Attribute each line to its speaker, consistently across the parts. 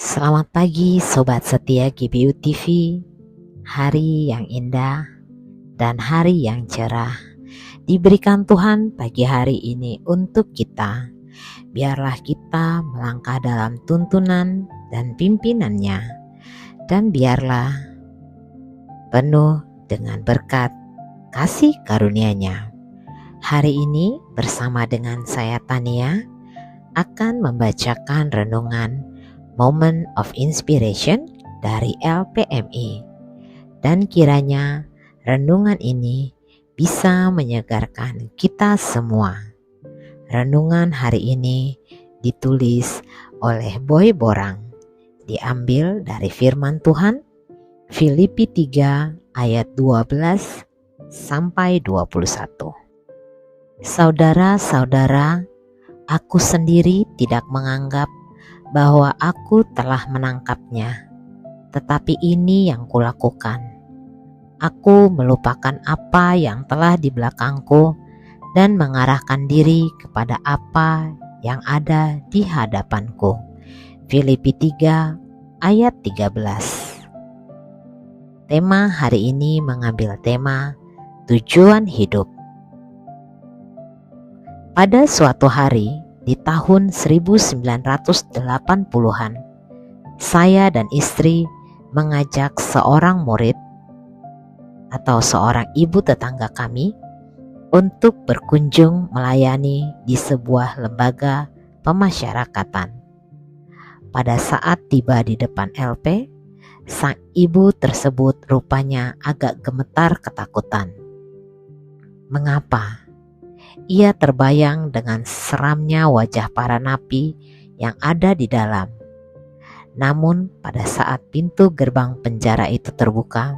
Speaker 1: Selamat pagi Sobat Setia GBU TV. Hari yang indah dan hari yang cerah diberikan Tuhan pagi hari ini untuk kita. Biarlah kita melangkah dalam tuntunan dan pimpinannya, dan biarlah penuh dengan berkat kasih karunia-Nya. Hari ini bersama dengan saya Tania akan membacakan renungan Moment of Inspiration dari LPMI, dan kiranya renungan ini bisa menyegarkan kita semua. Renungan hari ini ditulis oleh Boy Borang, diambil dari firman Tuhan Filipi 3 ayat 12 sampai 21. Saudara-saudara, aku sendiri tidak menganggap bahwa aku telah menangkapnya, tetapi ini yang kulakukan. Aku melupakan apa yang telah di belakangku dan mengarahkan diri kepada apa yang ada di hadapanku. Filipi 3 ayat 13. Tema hari ini mengambil tema tujuan hidup. Pada suatu hari di tahun 1980-an, saya dan istri mengajak seorang murid atau seorang ibu tetangga kami untuk berkunjung melayani di sebuah lembaga pemasyarakatan. Pada saat tiba di depan LP, sang ibu tersebut rupanya agak gemetar ketakutan. Mengapa? Ia terbayang dengan seramnya wajah para napi yang ada di dalam. Namun pada saat pintu gerbang penjara itu terbuka,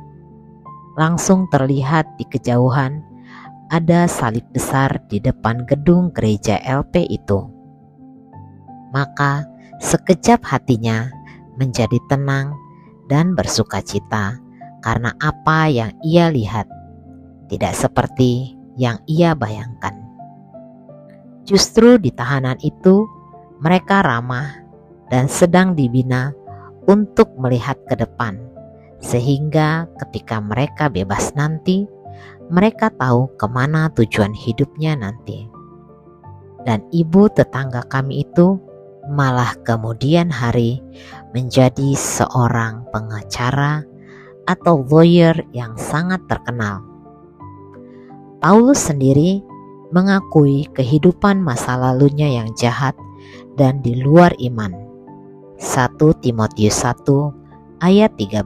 Speaker 1: langsung terlihat di kejauhan ada salib besar di depan gedung gereja LP itu. Maka sekejap hatinya menjadi tenang dan bersukacita karena apa yang ia lihat tidak seperti yang ia bayangkan. Justru di tahanan itu mereka ramah dan sedang dibina untuk melihat ke depan, sehingga ketika mereka bebas nanti, mereka tahu kemana tujuan hidupnya nanti. Dan ibu tetangga kami itu malah kemudian hari menjadi seorang pengacara atau lawyer yang sangat terkenal. Paulus sendiri mengakui kehidupan masa lalunya yang jahat dan di luar iman. 1 Timotius 1 ayat 13.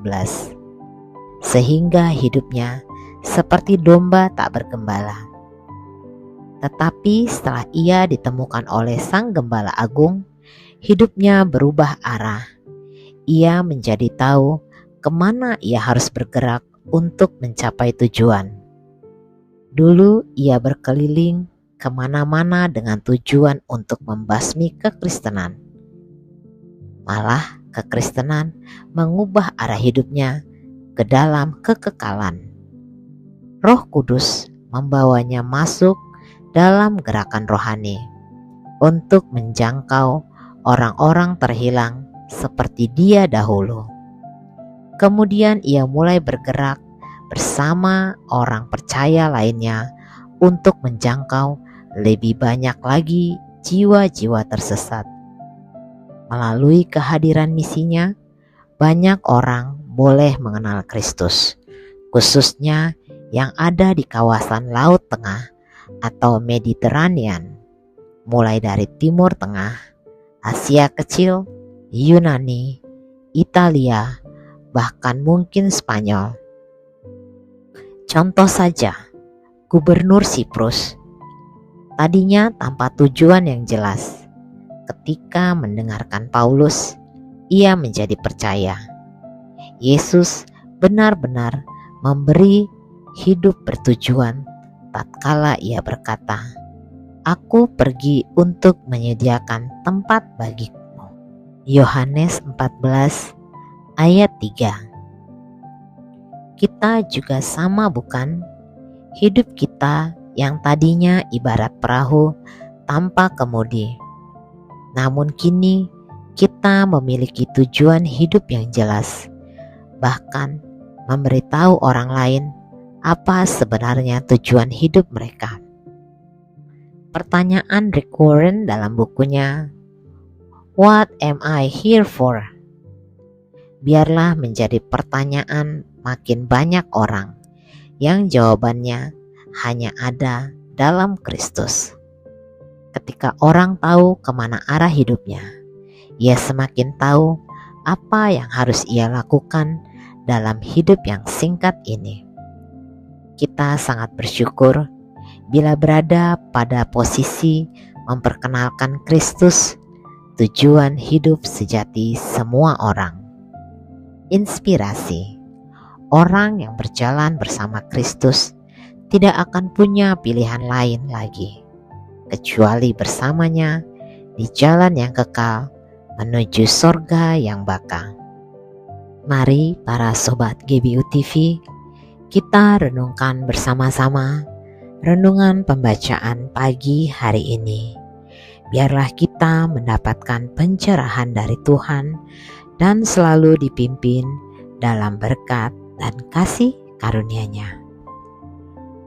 Speaker 1: Sehingga hidupnya seperti domba tak bergembala. Tetapi setelah ia ditemukan oleh Sang Gembala Agung, hidupnya berubah arah. Ia menjadi tahu kemana ia harus bergerak untuk mencapai tujuan. Dulu ia berkeliling kemana-mana dengan tujuan untuk membasmi kekristenan. Malah kekristenan mengubah arah hidupnya ke dalam kekekalan. Roh Kudus membawanya masuk dalam gerakan rohani untuk menjangkau orang-orang terhilang seperti dia dahulu. Kemudian ia mulai bergerak bersama orang percaya lainnya untuk menjangkau lebih banyak lagi jiwa-jiwa tersesat. Melalui kehadiran misinya, banyak orang boleh mengenal Kristus, khususnya yang ada di kawasan Laut Tengah atau Mediterranean, mulai dari Timur Tengah, Asia Kecil, Yunani, Italia, bahkan mungkin Spanyol. Contoh saja, Gubernur Siprus, tadinya tanpa tujuan yang jelas. Ketika mendengarkan Paulus, ia menjadi percaya. Yesus benar-benar memberi hidup bertujuan tatkala ia berkata, "Aku pergi untuk menyediakan tempat bagimu." Yohanes 14 ayat 3. Kita juga sama, bukan? Hidup kita yang tadinya ibarat perahu tanpa kemudi, namun kini kita kita memiliki tujuan hidup yang jelas, bahkan memberitahu orang lain apa sebenarnya tujuan hidup mereka. Pertanyaan Rick Warren dalam bukunya What Am I Here For? Biarlah menjadi pertanyaan makin banyak orang yang jawabannya hanya ada dalam Kristus. Ketika orang tahu kemana arah hidupnya, ia semakin tahu apa yang harus ia lakukan dalam hidup yang singkat ini. Kita sangat bersyukur bila berada pada posisi memperkenalkan Kristus, tujuan hidup sejati semua orang. Inspirasi. Orang yang berjalan bersama Kristus tidak akan punya pilihan lain lagi, kecuali bersamanya di jalan yang kekal menuju sorga yang baka. Mari para sobat GBU TV, kita renungkan bersama-sama renungan pembacaan pagi hari ini. Biarlah kita mendapatkan pencerahan dari Tuhan dan selalu dipimpin dalam berkat dan kasih karunia-Nya.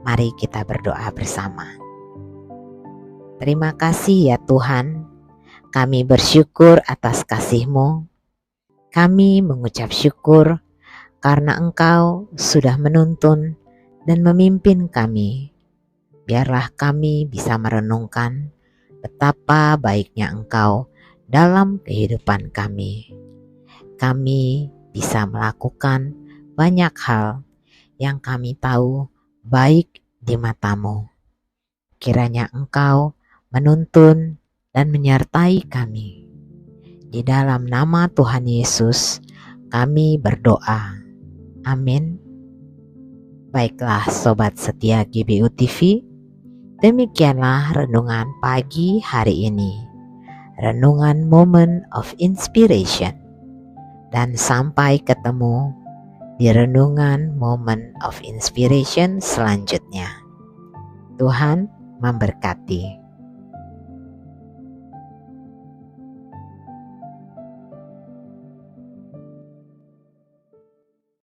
Speaker 1: Mari kita berdoa bersama. Terima kasih ya Tuhan, kami bersyukur atas kasih-Mu. Kami mengucap syukur karena Engkau sudah menuntun dan memimpin kami. Biarlah kami bisa merenungkan betapa baiknya Engkau dalam kehidupan kami. Kami bisa melakukan banyak hal yang kami tahu baik di mata-Mu. Kiranya Engkau menuntun dan menyertai kami. Di dalam nama Tuhan Yesus kami berdoa. Amin. Baiklah sobat setia GBU TV, demikianlah renungan pagi hari ini. Renungan Moment of Inspiration. Dan sampai ketemu di renungan Moment of Inspiration selanjutnya. Tuhan memberkati.